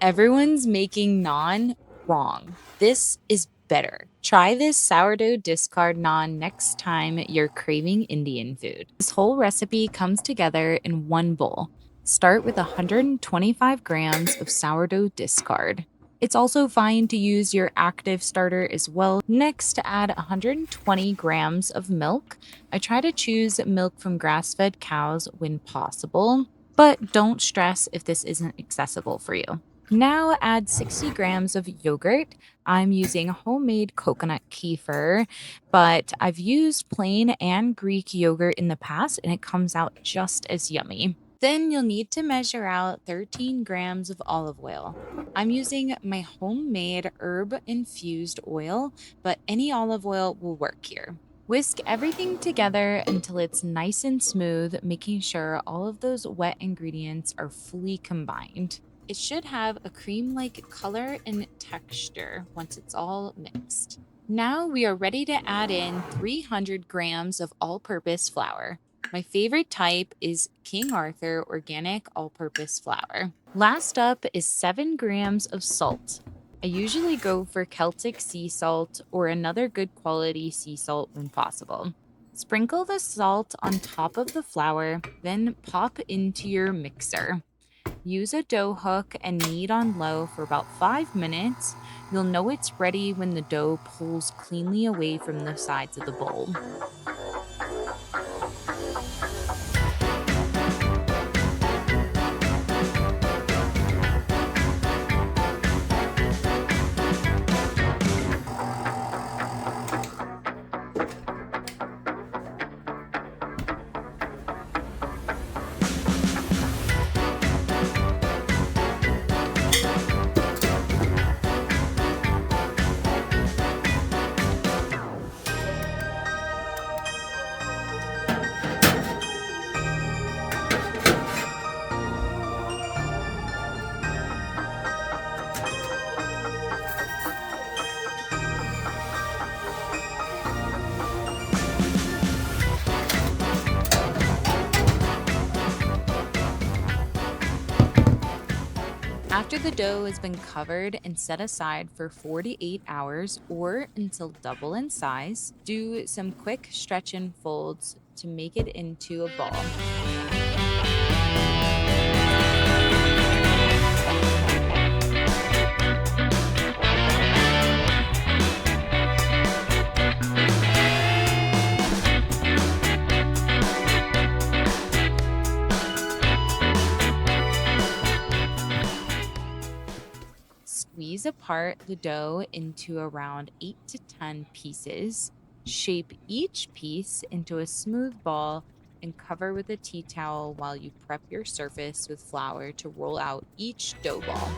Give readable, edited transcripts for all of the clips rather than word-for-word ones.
Everyone's making naan wrong. This is better. Try this sourdough discard naan next time you're craving Indian food. This whole recipe comes together in one bowl. Start with 125 grams of sourdough discard. It's also fine to use your active starter as well. Next, add 120 grams of milk. I try to choose milk from grass fed cows when possible, but don't stress if this isn't accessible for you. Now add 60 grams of yogurt. I'm using homemade coconut kefir, but I've used plain and Greek yogurt in the past and it comes out just as yummy. Then you'll need to measure out 13 grams of olive oil. I'm using my homemade herb-infused oil, but any olive oil will work here. Whisk everything together until it's nice and smooth, making sure all of those wet ingredients are fully combined. It should have a cream-like color and texture once it's all mixed. Now we are ready to add in 300 grams of all-purpose flour. My favorite type is King Arthur organic all-purpose flour. Last up is 7 grams of salt. I usually go for Celtic sea salt or another good quality sea salt when possible. Sprinkle the salt on top of the flour, then pop into your mixer. Use a dough hook and knead on low for about 5 minutes. You'll know it's ready when the dough pulls cleanly away from the sides of the bowl. After the dough has been covered and set aside for 48 hours or until double in size, do some quick stretch and folds to make it into a ball. Squeeze apart the dough into around 8 to 10 pieces. Shape each piece into a smooth ball and cover with a tea towel while you prep your surface with flour to roll out each dough ball.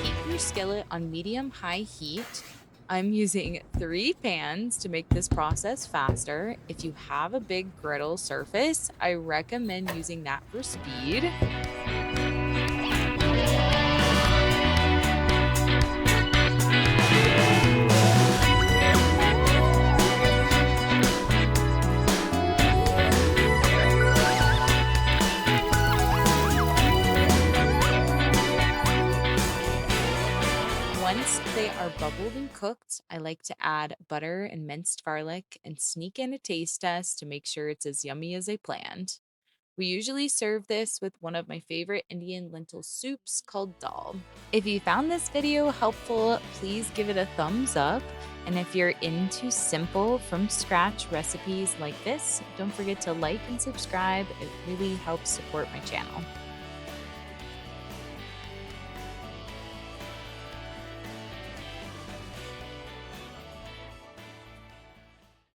Keep your skillet on medium-high heat. I'm using 3 pans to make this process faster. If you have a big griddle surface, I recommend using that for speed. Once they are bubbled and cooked, I like to add butter and minced garlic and sneak in a taste test to make sure it's as yummy as I planned. We usually serve this with one of my favorite Indian lentil soups called dal. If you found this video helpful, please give it a thumbs up. And if you're into simple from scratch recipes like this, don't forget to like and subscribe. It really helps support my channel.